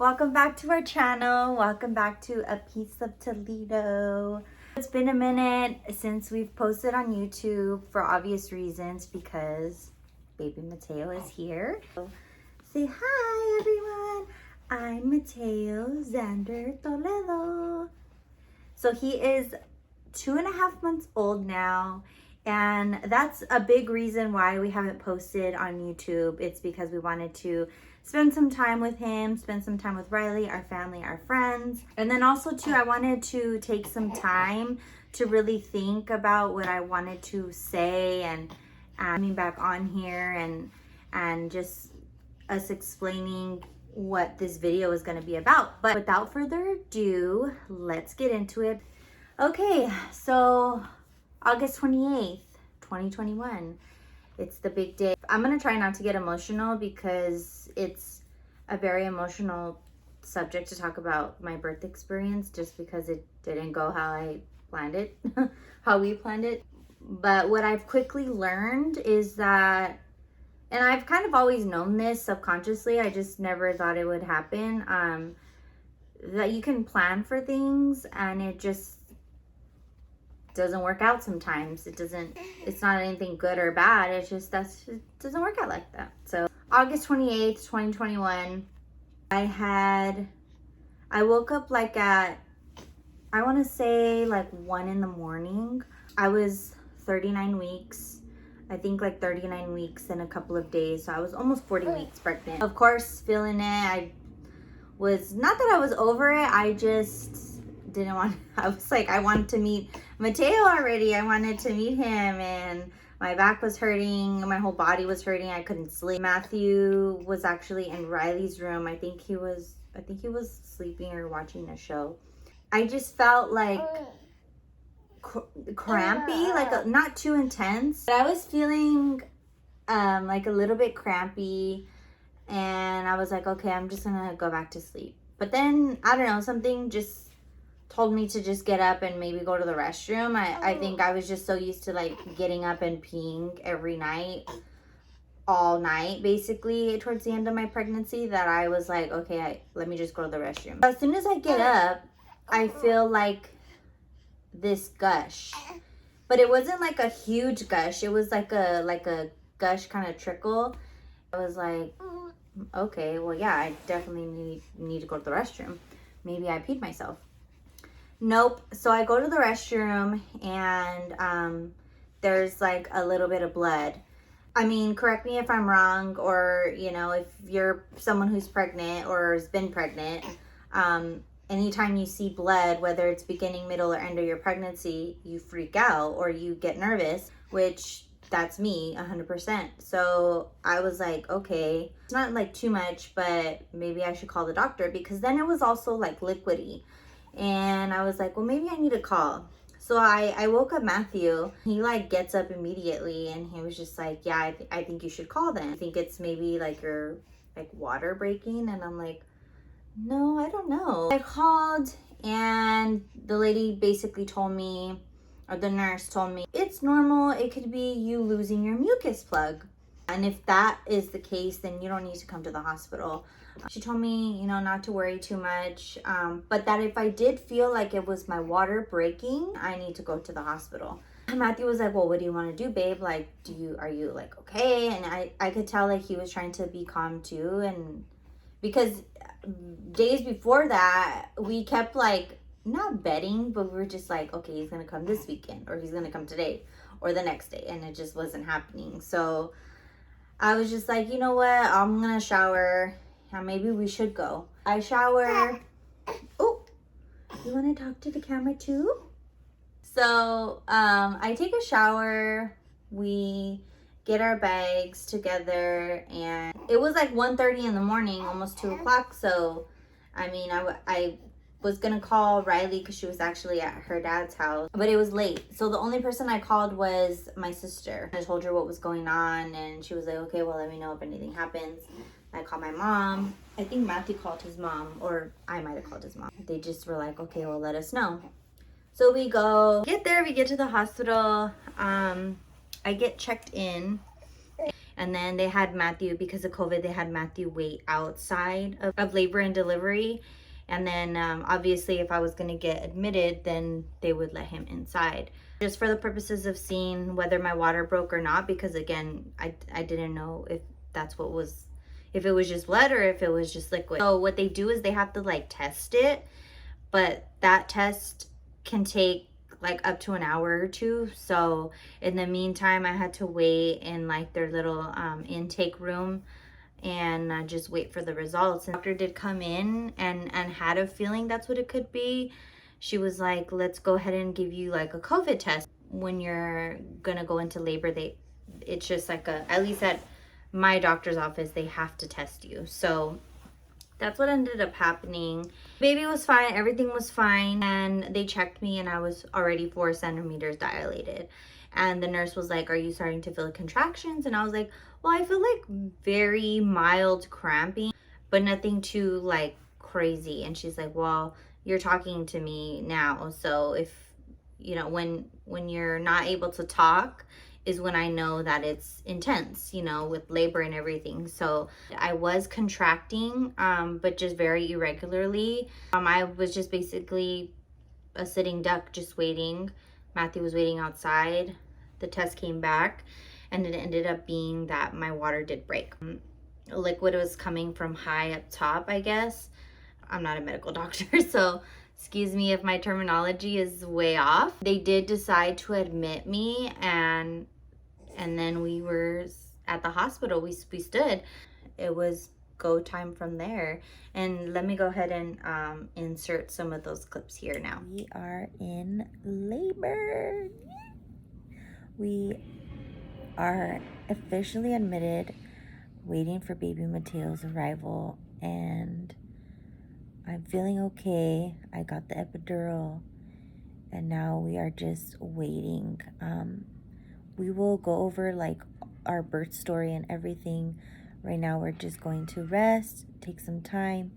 Welcome back to our channel. Welcome back to A Piece of Toledo. It's been a minute since we've posted on YouTube for obvious reasons because baby Mateo is here. So, say hi everyone. I'm Mateo Xander Toledo. So he is 2.5 months old now. And that's a big reason why we haven't posted on YouTube. It's because we wanted to spend some time with him, spend some time with Riley, our family, our friends. And then also too, I wanted to take some time to really think about what I wanted to say and coming back on here and just us explaining what this video is going to be about. But without further ado, let's get into it. Okay, so August 28th, 2021. It's the big day. I'm gonna try not to get emotional because it's a very emotional subject to talk about my birth experience, just because it didn't go how I planned it, how we planned it. But what I've quickly learned is that, and I've kind of always known this subconsciously, I just never thought it would happen, that you can plan for things and it just doesn't work out sometimes. It's not anything good or bad. It's just it doesn't work out like that. So August 28th, 2021, I woke up like at, I want to say like 1 in the morning. I was 39 weeks. I think like 39 weeks in a couple of days. So I was almost 40 weeks pregnant. Of course, feeling it. I was, not that I was over it. I just didn't want, I was like, I wanted to meet Mateo already. I wanted to meet him and my back was hurting. My whole body was hurting. I couldn't sleep. Matthew was actually in Riley's room. I think he was sleeping or watching a show. I just felt like crampy, like not too intense, but I was feeling like a little bit crampy, and I was like, okay, I'm just gonna go back to sleep. But then, I don't know, something just told me to just get up and maybe go to the restroom. I think I was just so used to like getting up and peeing every night, all night basically towards the end of my pregnancy, that I was like, okay, let me just go to the restroom. As soon as I get up, I feel like this gush, but it wasn't like a huge gush. It was like a gush kind of trickle. I was like, okay, well, yeah, I definitely need to go to the restroom. Maybe I peed myself. Nope. So I go to the restroom and there's like a little bit of blood. I mean, correct me if I'm wrong, or, you know, if you're someone who's pregnant or has been pregnant, anytime you see blood, whether it's beginning, middle, or end of your pregnancy, you freak out or you get nervous, which that's me 100%. So I was like, okay, it's not like too much, but maybe I should call the doctor, because then it was also like liquidy. And I was like, well, maybe I need to call. So I woke up Matthew. He like gets up immediately and he was just like, yeah, I think you should call then. I think it's maybe like your like water breaking. And I'm like, no, I don't know. I called and the lady basically told me, or the nurse told me, it's normal. It could be you losing your mucus plug. And if that is the case, then you don't need to come to the hospital. She told me, you know, not to worry too much, but that if I did feel like it was my water breaking, I need to go to the hospital. And Matthew was like, well, what do you want to do, babe? Like, are you like, okay? And I could tell like he was trying to be calm too. And because days before that, we kept like, not betting, but we were just like, okay, he's going to come this weekend, or he's going to come today or the next day. And it just wasn't happening. So I was just like, you know what? I'm going to shower. Maybe we should go. I shower. Oh, you want to talk to the camera too? So I take a shower. We get our bags together, and it was like 1:30 in the morning, almost 2 o'clock. So I mean, I was gonna call Riley because she was actually at her dad's house, but it was late. So the only person I called was my sister. I told her what was going on, and she was like, okay, well, let me know if anything happens. I called my mom. I think Matthew called his mom, or I might have called his mom. They just were like, okay, well, let us know. So we get there, we get to the hospital. I get checked in, And then they had Matthew, because of COVID, they had Matthew wait outside of labor and delivery. And then obviously if I was going to get admitted, then they would let him inside. Just for the purposes of seeing whether my water broke or not, because again, I didn't know if that's what was, if it was just blood or if it was just liquid. So what they do is they have to like test it, but that test can take like up to an hour or two. So in the meantime, I had to wait in like their little intake room and just wait for the results. And the doctor did come in and had a feeling that's what it could be. She was like, let's go ahead and give you like a COVID test. When you're gonna go into labor, it's just like at least at my doctor's office, they have to test you. So that's what ended up happening. Baby was fine, everything was fine, and they checked me and I was already 4 centimeters dilated. And the nurse was like, are you starting to feel contractions? And I was like, well, I feel like very mild cramping, but nothing too like crazy. And she's like, well, you're talking to me now. So if, you know, when you're not able to talk is when I know that it's intense, you know, with labor and everything. So I was contracting, but just very irregularly. I was just basically a sitting duck, just waiting. Matthew was waiting outside. The test came back and it ended up being that my water did break. Liquid was coming from high up top, I guess. I'm not a medical doctor, so excuse me if my terminology is way off. They did decide to admit me, and then we were at the hospital. We stood. It was go time from there. And let me go ahead and insert some of those clips here now. We are in labor. We are officially admitted, waiting for baby Mateo's arrival, and I'm feeling okay. I got the epidural, and now we are just waiting. We will go over like our birth story and everything. Right now we're just going to rest, take some time,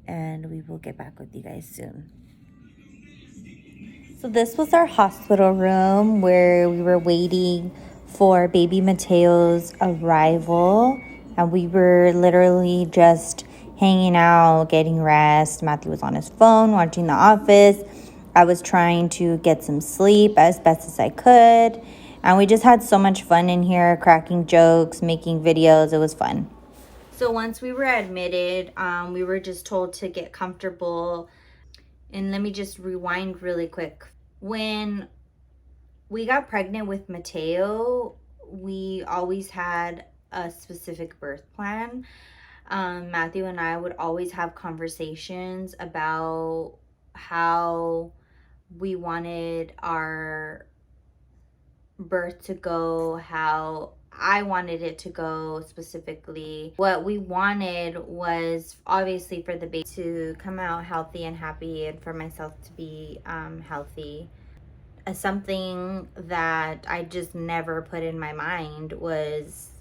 and we will get back with you guys soon. So this was our hospital room where we were waiting for baby Mateo's arrival, and we were literally just hanging out, getting rest. Matthew was on his phone watching The Office. I was trying to get some sleep as best as I could, and we just had so much fun in here, cracking jokes, making videos. It was fun. So once we were admitted, we were just told to get comfortable. And let me just rewind really quick. When we got pregnant with Mateo, we always had a specific birth plan. Matthew and I would always have conversations about how we wanted our birth to go, how I wanted it to go specifically. What we wanted was obviously for the baby to come out healthy and happy, and for myself to be healthy. Something that I just never put in my mind was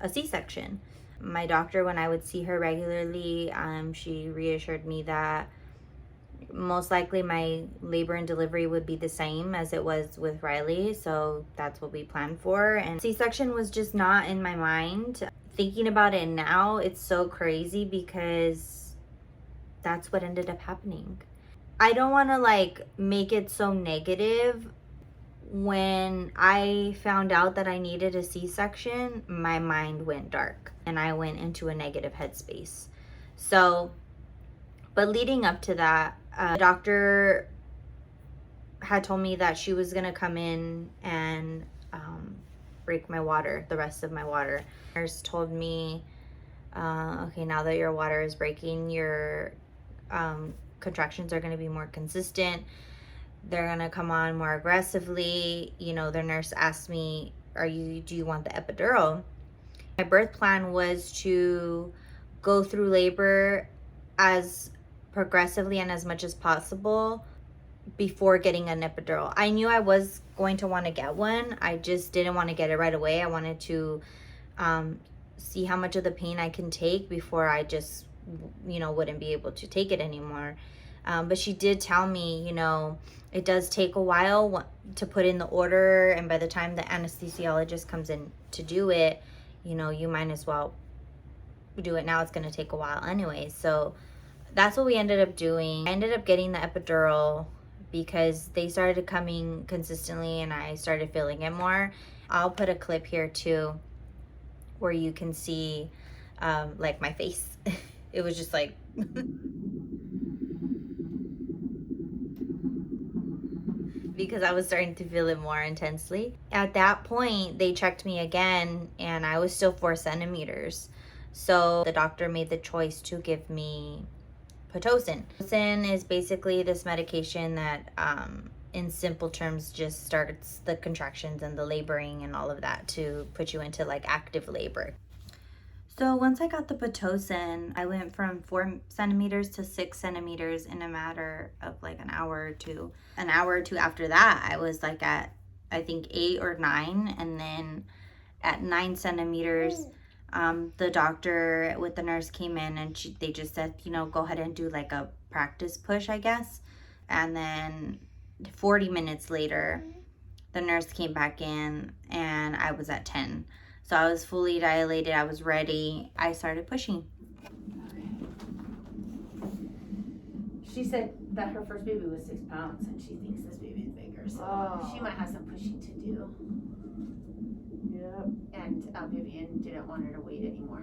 a C-section. My doctor, when I would see her regularly, she reassured me that most likely my labor and delivery would be the same as it was with Riley, so that's what we planned for. And C-section was just not in my mind. Thinking about it now, it's so crazy because that's what ended up happening. I don't want to like make it so negative. When I found out that I needed a C-section, my mind went dark and I went into a negative headspace. So, but leading up to that, the doctor had told me that she was gonna come in and break my water, the rest of my water. The nurse told me, okay, now that your water is breaking, your contractions are gonna be more consistent. They're gonna come on more aggressively. You know, the nurse asked me, do you want the epidural? My birth plan was to go through labor as progressively and as much as possible before getting an epidural. I knew I was going to want to get one. I just didn't want to get it right away. I wanted to see how much of the pain I can take before I just, you know, wouldn't be able to take it anymore. But she did tell me, you know, it does take a while to put in the order, and by the time the anesthesiologist comes in to do it, you might as well do it now. It's going to take a while anyway. So that's what we ended up doing. I ended up getting the epidural because they started coming consistently and I started feeling it more. I'll put a clip here too where you can see like my face. It was just like because I was starting to feel it more intensely. At that point, they checked me again and I was still 4 centimeters. So the doctor made the choice to give me Pitocin. Pitocin is basically this medication that, in simple terms, just starts the contractions and the laboring and all of that to put you into like active labor. So once I got the Pitocin, I went from 4 centimeters to 6 centimeters in a matter of like an hour or two. An hour or two after that, I was like at, I think 8 or 9. And then at 9 centimeters, the doctor with the nurse came in and they just said, go ahead and do like a practice push, I guess. And then 40 minutes later, the nurse came back in and I was at 10. So I was fully dilated, I was ready. I started pushing. She said that her first baby was 6 pounds and she thinks this baby is bigger. So she might have some pushing to do. Yep. And Vivian didn't want her to wait anymore.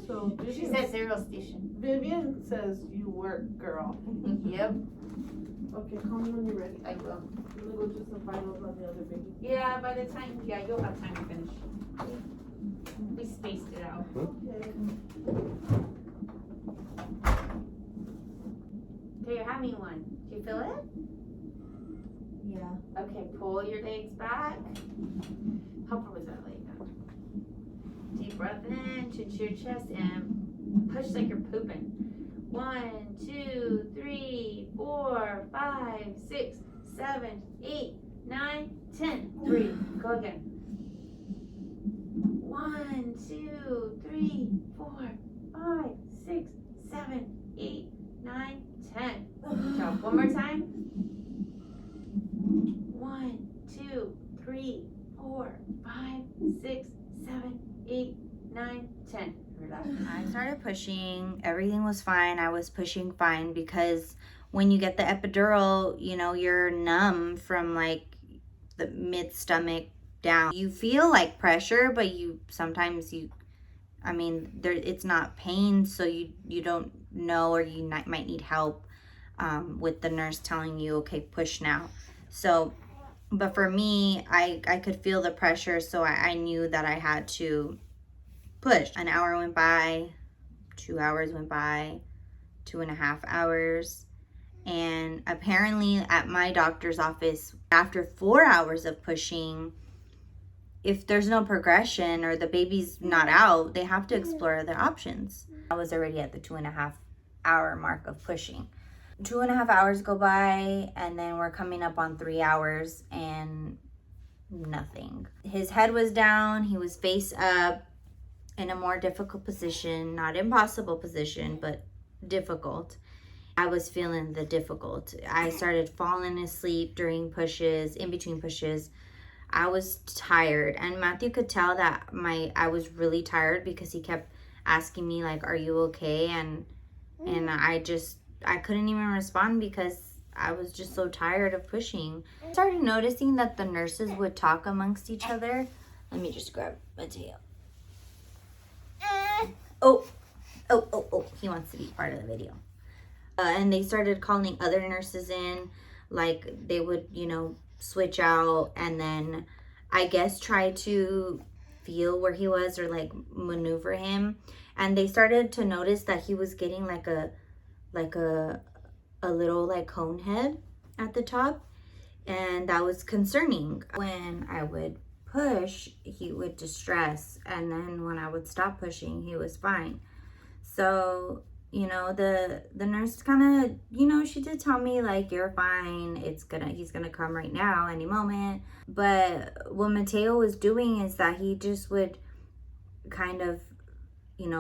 So she said 0 station. Vivian says you work, girl. Yep. Okay, call me when you're ready. I will. I'm gonna go do some vitals on the other baby. Yeah, by the time, you'll have time to finish. We spaced it out. Okay. Okay, you're having one. Do you feel it? Yeah. Okay, pull your legs back. How far was that leg down? Deep breath in, chin to your chest, and push like you're pooping. 1, 2, 3, 4, 5, 6, 7, 8, 9, 10. 3. Go again. 1, 2, 3, 4, 5, 6, 7, 8, 9, 10. Good job. One more time. 1, 2, 3, 4, 5, 6, 7, 8, 9, 10. Relax. I started pushing. Everything was fine. I was pushing fine because when you get the epidural, you're numb from like the mid stomach down. You feel like pressure, but sometimes it's not pain, so you don't know, or you might need help with the nurse telling you, okay, push now. So, but for me, I could feel the pressure, so I knew that I had to push. An hour went by, 2 hours went by, 2.5 hours. And apparently at my doctor's office, after 4 hours of pushing, if there's no progression or the baby's not out, they have to explore other options. I was already at the 2.5 hour mark of pushing. 2.5 hours go by and then we're coming up on 3 hours and nothing. His head was down, he was face up in a more difficult position, not impossible position, but difficult. I was feeling the difficult. I started falling asleep during pushes, in between pushes. I was tired, and Matthew could tell that I was really tired because he kept asking me like, "Are you okay?" And I couldn't even respond because I was just so tired of pushing. I started noticing that the nurses would talk amongst each other. Let me just grab Mateo. Oh, he wants to be part of the video. And they started calling other nurses in, like they would, switch out and then I guess try to feel where he was or like maneuver him. And they started to notice that he was getting like a little like cone head at the top, and that was concerning. When I would push, he would distress, and then when I would stop pushing, he was fine. So the nurse kind of, she did tell me like, you're fine, he's gonna come right now any moment. But what Mateo was doing is that he just would kind of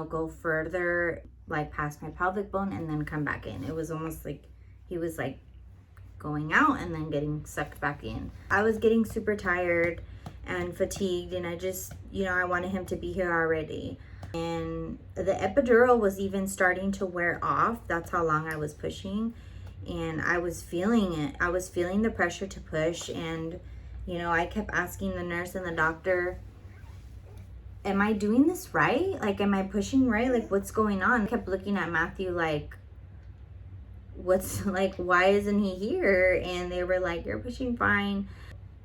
go further, like past my pelvic bone, and then come back in. It was almost like he was like going out and then getting sucked back in. I was getting super tired and fatigued, and I just, I wanted him to be here already. And the epidural was even starting to wear off. That's how long I was pushing. And I was feeling it. I was feeling the pressure to push. And, I kept asking the nurse and the doctor, am I doing this right? Like, am I pushing right? Like, what's going on? I kept looking at Matthew like, why isn't he here? And they were like, you're pushing fine.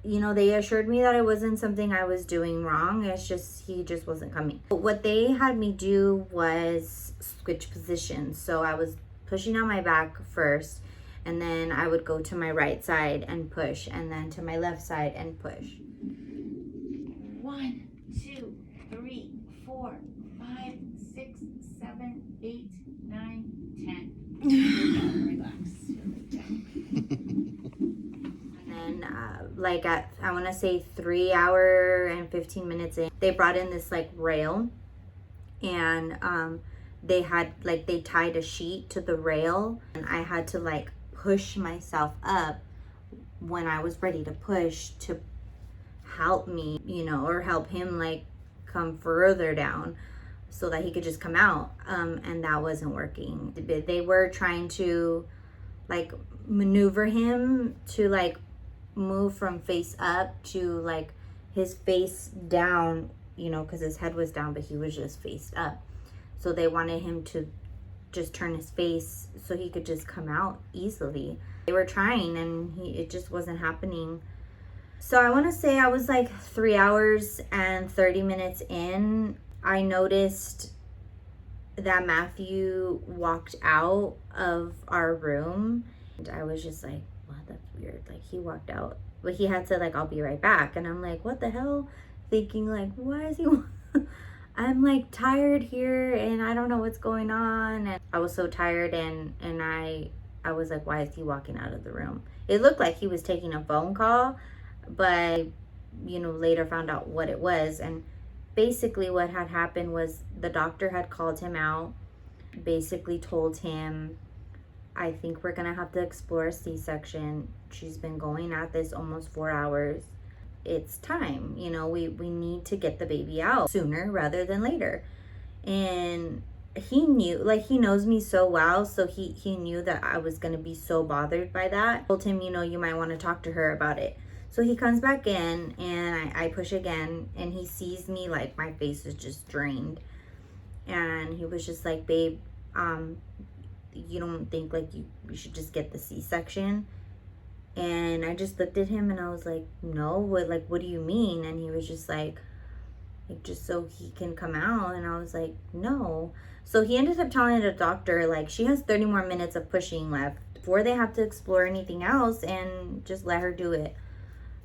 They assured me that it wasn't something I was doing wrong. It's just, he just wasn't coming. But what they had me do was switch positions. So I was pushing on my back first, and then I would go to my right side and push, and then to my left side and push. 1, 2, 3, 4, 5, 6, 7, 8, 9, 10. Relax. And at, I want to say 3 hour and 15 minutes in, they brought in this rail, and they had they tied a sheet to the rail, and I had to push myself up when I was ready to push to help me, or help him come further down so that he could just come out. And that wasn't working. They were trying to maneuver him to move from face up to his face down, because his head was down, but he was just faced up. So they wanted him to just turn his face so he could just come out easily. They were trying, and it just wasn't happening. So I want to say I was 3 hours and 30 minutes in. I noticed that Matthew walked out of our room, and I was just like, wow, that's weird. He walked out, but he had said I'll be right back, and I'm like, what the hell? Thinking why is he I'm tired here, and I don't know what's going on. And I was so tired, and I was like, why is he walking out of the room? It looked like he was taking a phone call, but later found out what it was. And basically what had happened was the doctor had called him out, basically told him, I think we're gonna have to explore a C-section. She's been going at this almost 4 hours. It's time, we need to get the baby out sooner rather than later. And he knew, he knows me so well, so he knew that I was gonna be so bothered by that. I told him, you might want to talk to her about it. So he comes back in, and I push again, and he sees me my face is just drained, and he was just like, babe, you don't think you should just get the C-section? And I just looked at him, and I was like, no, what do you mean? And he was just like just so he can come out. And I was like, no. So he ended up telling the doctor she has 30 more minutes of pushing left before they have to explore anything else, and just let her do it.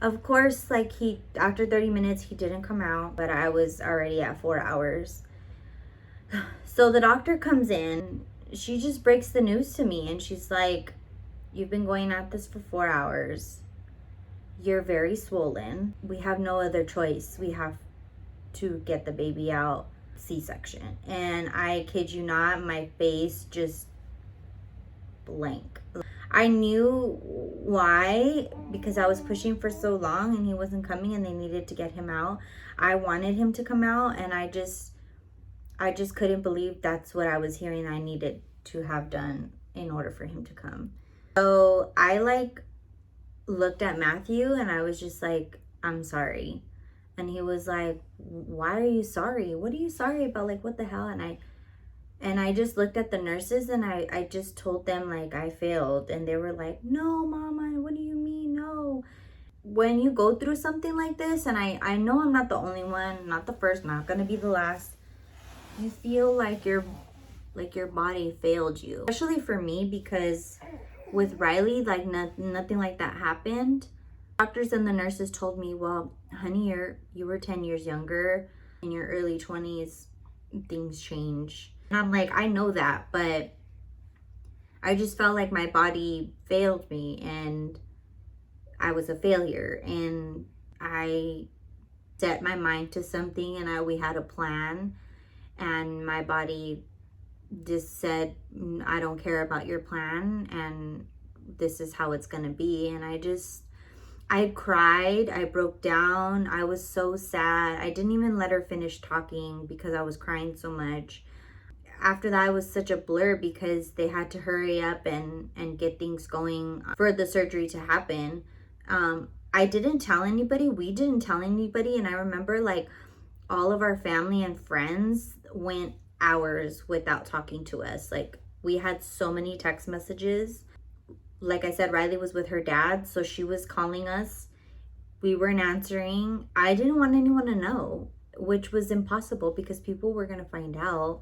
Of course, after 30 minutes, he didn't come out, but I was already at 4 hours. So the doctor comes in. She just breaks the news to me, and she's like, you've been going at this for 4 hours. You're very swollen. We have no other choice. We have to get the baby out, C-section. And I kid you not, my face just blank. I knew why, because I was pushing for so long and he wasn't coming, and they needed to get him out. I wanted him to come out, and I just couldn't believe that's what I was hearing I needed to have done in order for him to come. So I looked at Matthew, and I was just like, I'm sorry. And he was like, why are you sorry? What are you sorry about? What the hell? And I just looked at the nurses, and I just told them I failed. And they were like, no, Mama, what do you mean? No. When you go through something like this, and I know I'm not the only one, not the first, not gonna be the last, you feel like your body failed you. Especially for me, because with Riley, nothing like that happened. Doctors and the nurses told me, well, honey, you were 10 years younger. In your early 20s, things change. And I'm like, I know that, but I just felt like my body failed me, and I was a failure. And I set my mind to something, and we had a plan, and my body just said, I don't care about your plan, and this is how it's gonna be. And I cried, I broke down, I was so sad. I didn't even let her finish talking because I was crying so much. After that, it was such a blur because they had to hurry up and get things going for the surgery to happen. I didn't tell anybody, we didn't tell anybody, and I remember like all of our family and friends went hours without talking to us. Like, we had so many text messages. Like I said, Riley was with her dad, so she was calling us. We weren't answering. I didn't want anyone to know, which was impossible because people were going to find out.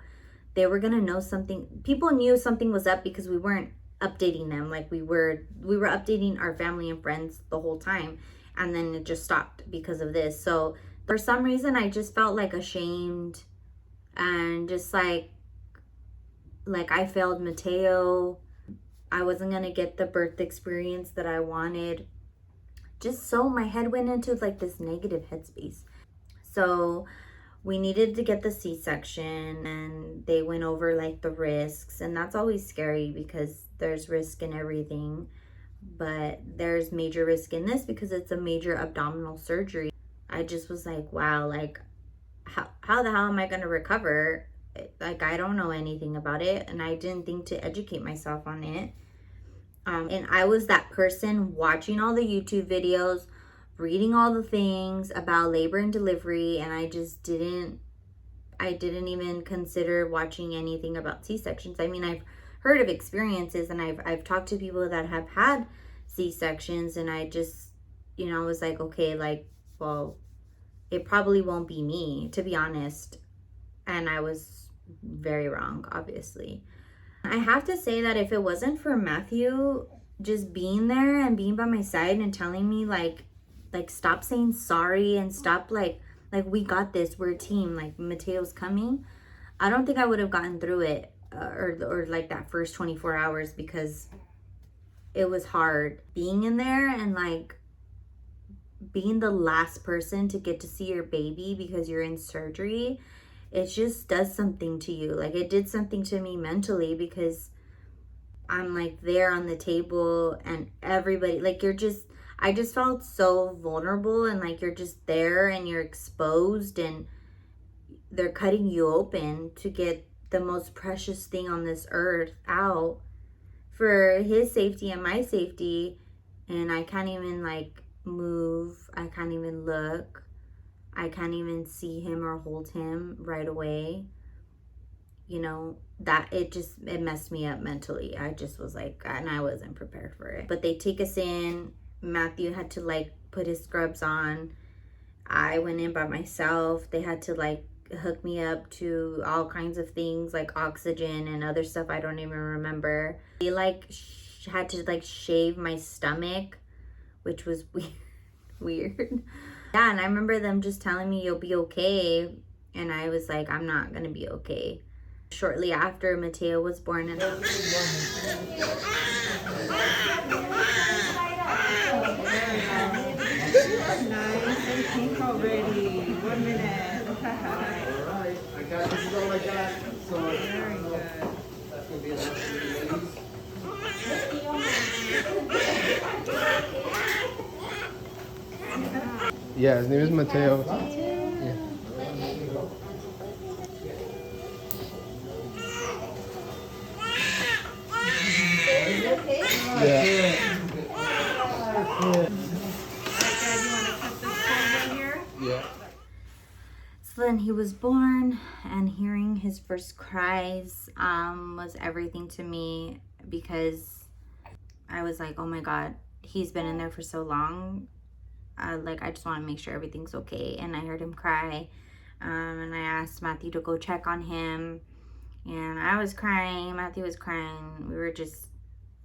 They were going to know something. People knew something was up because we weren't updating them. Like, we were updating our family and friends the whole time, and then it just stopped because of this. So for some reason, I just felt like ashamed and just like I failed Mateo. I wasn't gonna get the birth experience that I wanted. Just so my head went into like this negative headspace. So we needed to get the C-section, and they went over like the risks, and that's always scary because there's risk in everything, but there's major risk in this because it's a major abdominal surgery. I just was like, wow, like how the hell am I gonna recover? Like, I don't know anything about it, and I didn't think to educate myself on it. And I was that person watching all the YouTube videos, reading all the things about labor and delivery, and I didn't even consider watching anything about C-sections. I mean, I've heard of experiences, and I've talked to people that have had C-sections, and I just, was like, okay, like, well, it probably won't be me, to be honest. And I was very wrong, obviously. I have to say that if it wasn't for Matthew just being there and being by my side and telling me like stop saying sorry and stop like we got this, we're a team, like Mateo's coming, I don't think I would have gotten through it or like that first 24 hours, because it was hard being in there and like being the last person to get to see your baby because you're in surgery. It just does something to you. Like, it did something to me mentally because I'm like there on the table and everybody, like, I just felt so vulnerable, and like you're just there and you're exposed and they're cutting you open to get the most precious thing on this earth out for his safety and my safety. And I can't even like move. I can't even look. I can't even see him or hold him right away. That it messed me up mentally. I just was like, and I wasn't prepared for it. But they take us in. Matthew had to like put his scrubs on. I went in by myself. They had to like hook me up to all kinds of things like oxygen and other stuff I don't even remember. They like had to like shave my stomach, which was weird. Yeah, and I remember them just telling me, you'll be okay. And I was like, I'm not going to be okay. Shortly after Mateo was born. And nice, and pink already. 1 minute. I got this all like that. So very good. That's going to be a yeah, his name is Mateo. Yeah. Yeah. So then he was born, and hearing his first cries was everything to me, because I was like, oh my God, he's been in there for so long. I just want to make sure everything's okay. And I heard him cry, and I asked Matthew to go check on him, and I was crying, Matthew was crying. We were just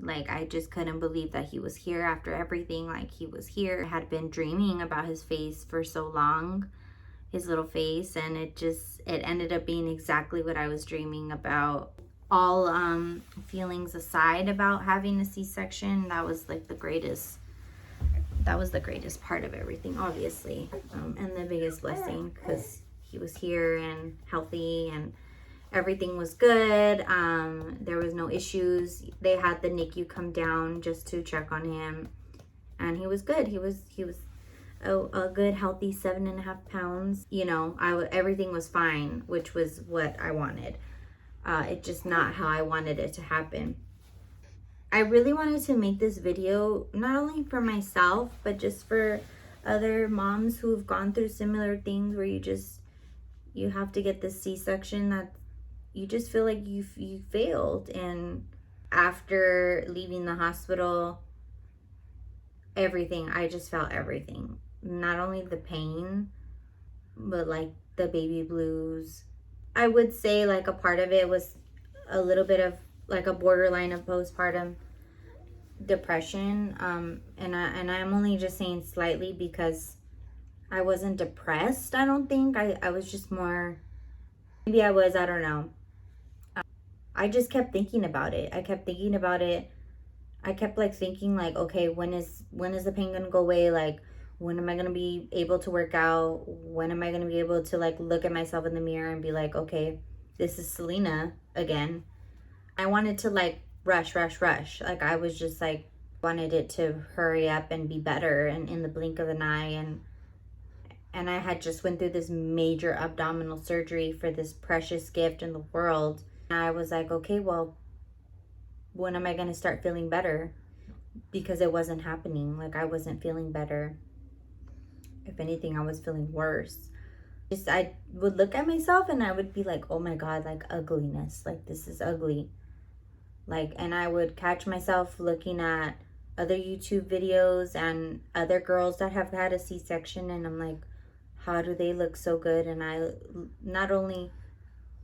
like, I just couldn't believe that he was here after everything. Like, he was here. I had been dreaming about his face for so long, his little face, and it ended up being exactly what I was dreaming about. All feelings aside about having a C-section, that was like the greatest part of everything, obviously, and the biggest blessing, because he was here and healthy and everything was good. There was no issues. They had the NICU come down just to check on him, and he was good. He was a good healthy 7.5 pounds. You know, everything was fine, which was what I wanted. It's just not how I wanted it to happen. I really wanted to make this video not only for myself, but just for other moms who have gone through similar things where you have to get this C-section that you just feel like you failed. And after leaving the hospital, everything, I just felt everything. Not only the pain, but like the baby blues. I would say like a part of it was a little bit of like a borderline of postpartum depression. And I'm only just saying slightly because I wasn't depressed. I don't think I was just more, maybe I was, I don't know. I just kept thinking about it. I kept thinking about it. I kept like thinking like, okay, when is the pain gonna go away? Like, when am I gonna be able to work out? When am I gonna be able to like look at myself in the mirror and be like, okay, this is Selena again. I wanted to like rush. Like I was just like, wanted it to hurry up and be better and in the blink of an eye. And I had just went through this major abdominal surgery for this precious gift in the world. And I was like, okay, well, when am I going to start feeling better? Because it wasn't happening. Like I wasn't feeling better. If anything, I was feeling worse. Just I would look at myself and I would be like, oh my God, like ugliness. Like this is ugly. Like, and I would catch myself looking at other YouTube videos and other girls that have had a C-section, and I'm like, how do they look so good? And I not only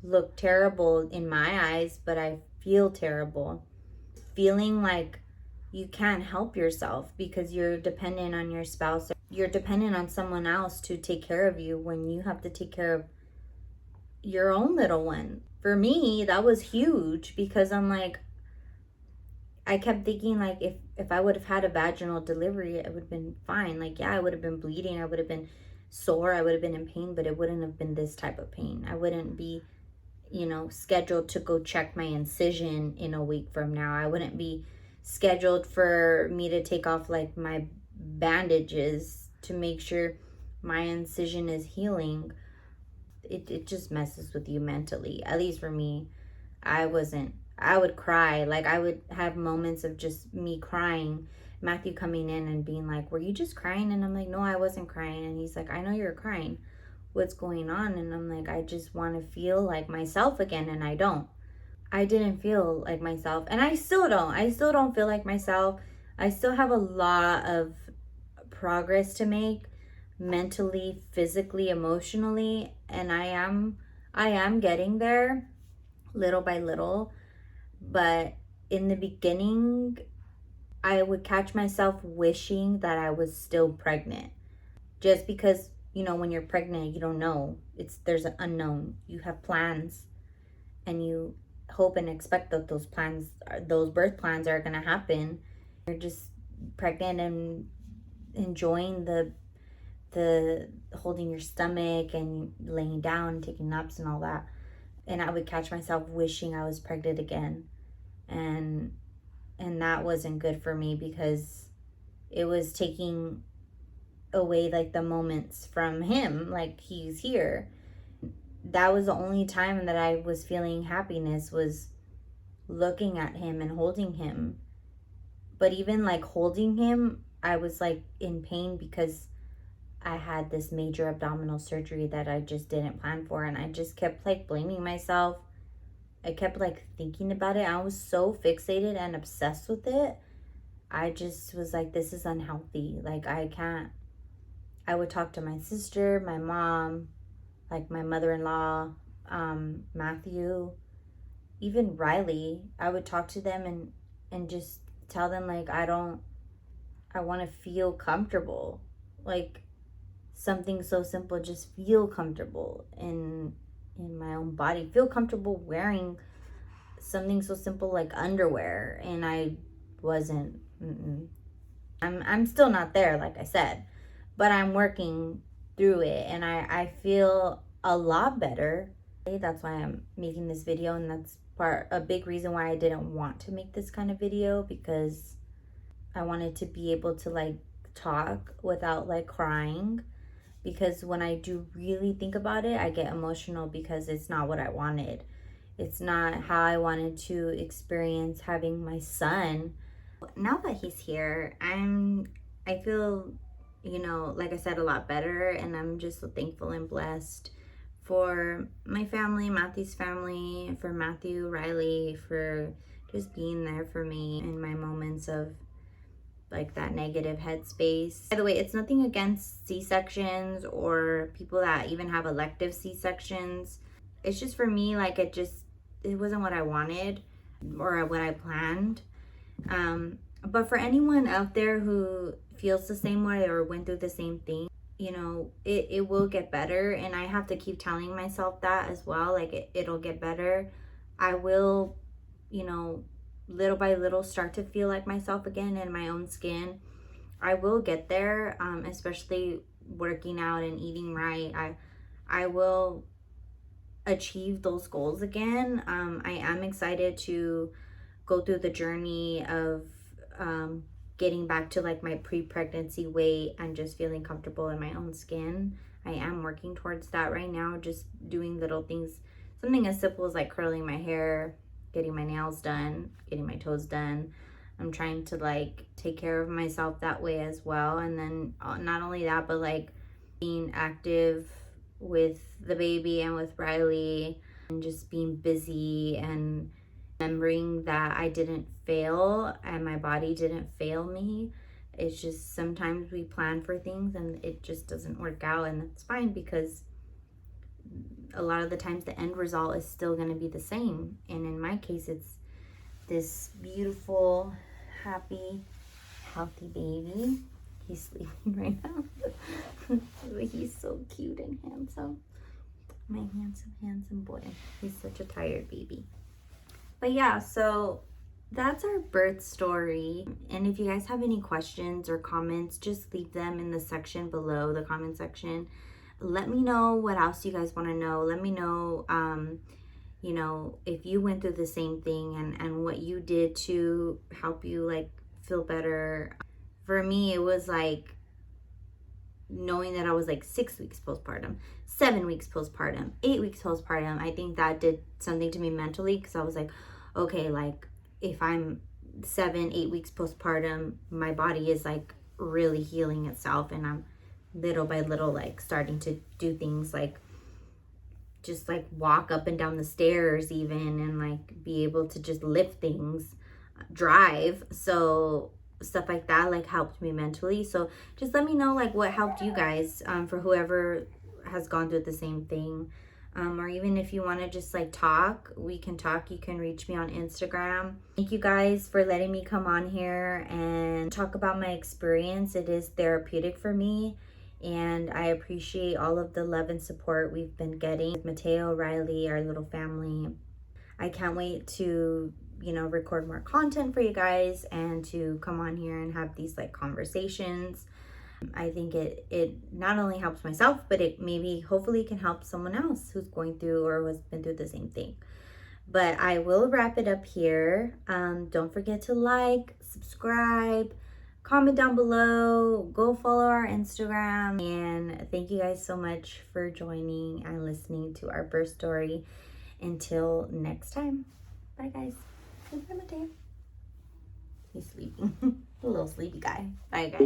look terrible in my eyes, but I feel terrible. Feeling like you can't help yourself because you're dependent on your spouse. You're dependent on someone else to take care of you when you have to take care of your own little one. For me, that was huge because I'm like, I kept thinking like if I would have had a vaginal delivery, it would have been fine. Like, yeah, I would have been bleeding. I would have been sore. I would have been in pain, but it wouldn't have been this type of pain. I wouldn't be, you know, scheduled to go check my incision in a week from now. I wouldn't be scheduled for me to take off like my bandages to make sure my incision is healing. It just messes with you mentally. At least for me, I would cry. Like I would have moments of just me crying. Matthew coming in and being like, were you just crying? And I'm like, no, I wasn't crying. And he's like, I know you're crying. What's going on? And I'm like, I just want to feel like myself again. And I don't. I didn't feel like myself. And I still don't feel like myself. I still have a lot of progress to make mentally, physically, emotionally. And I am getting there little by little. But in the beginning, I would catch myself wishing that I was still pregnant. Just because, you know, when you're pregnant, you don't know. There's an unknown. You have plans and you hope and expect that those birth plans are going to happen. You're just pregnant and enjoying the holding your stomach and laying down, taking naps and all that. And I would catch myself wishing I was pregnant again. And that wasn't good for me because it was taking away like the moments from him, like he's here. That was the only time that I was feeling happiness, was looking at him and holding him. But even like holding him, I was like in pain because I had this major abdominal surgery that I just didn't plan for. And I just kept like blaming myself. I kept like thinking about it. I was so fixated and obsessed with it. I just was like, this is unhealthy. Like I can't. I would talk to my sister, my mom, like my mother-in-law, Matthew, even Riley. I would talk to them and just tell them like, I want to feel comfortable. Like something so simple, just feel comfortable in my own body, feel comfortable wearing something so simple like underwear. And I wasn't. I'm still not there, like I said, but I'm working through it, and I feel a lot better. That's why I'm making this video, and that's a big reason why I didn't want to make this kind of video, because I wanted to be able to like talk without like crying, because when I do really think about it, I get emotional because it's not what I wanted. It's not how I wanted to experience having my son. Now that he's here, I feel, like I said, a lot better, and I'm just so thankful and blessed for my family, Matthew's family, for Matthew, Riley, for just being there for me in my moments of like that negative headspace. By the way, it's nothing against C-sections or people that even have elective C-sections. It's just for me, like it wasn't what I wanted or what I planned. But for anyone out there who feels the same way or went through the same thing, it will get better. And I have to keep telling myself that as well. Like it'll get better. I will, little by little start to feel like myself again in my own skin. I will get there, especially working out and eating right. I will achieve those goals again. I am excited to go through the journey of getting back to like my pre-pregnancy weight and just feeling comfortable in my own skin. I am working towards that right now, just doing little things, something as simple as like curling my hair, getting my nails done, getting my toes done. I'm trying to like take care of myself that way as well. And then not only that, but like being active with the baby and with Riley, and just being busy and remembering that I didn't fail and my body didn't fail me. It's just sometimes we plan for things and it just doesn't work out, and that's fine, because a lot of the times the end result is still going to be the same. And in my case, it's this beautiful, happy, healthy baby. He's sleeping right now. He's so cute and handsome. My handsome boy. He's such a tired baby. But yeah, so that's our birth story. And if you guys have any questions or comments, just leave them in the section below, the comment section. Let me know what else you guys want to know. Let me know, if you went through the same thing and what you did to help you like feel better. For me, it was like knowing that I was like 6 weeks postpartum, 7 weeks postpartum, 8 weeks postpartum. I think that did something to me mentally, because I was like, okay, like if I'm 7, 8 weeks postpartum, my body is like really healing itself, and I'm little by little like starting to do things like just like walk up and down the stairs even, and like be able to just lift things, drive. So stuff like that like helped me mentally. So just let me know like what helped you guys, for whoever has gone through the same thing. Or even if you want to just like talk, we can talk. You can reach me on Instagram. Thank you guys for letting me come on here and talk about my experience. It is therapeutic for me, and I appreciate all of the love and support we've been getting with Mateo, Riley, our little family. I can't wait to record more content for you guys and to come on here and have these like conversations. I think it not only helps myself, but it maybe hopefully can help someone else who's going through or has been through the same thing. But I will wrap it up here. Don't forget to like, subscribe, comment down below, go follow our Instagram, and thank you guys so much for joining and listening to our birth story. Until next time, bye guys. Goodbye, Mateo. He's sleeping. A little sleepy guy. Bye guys.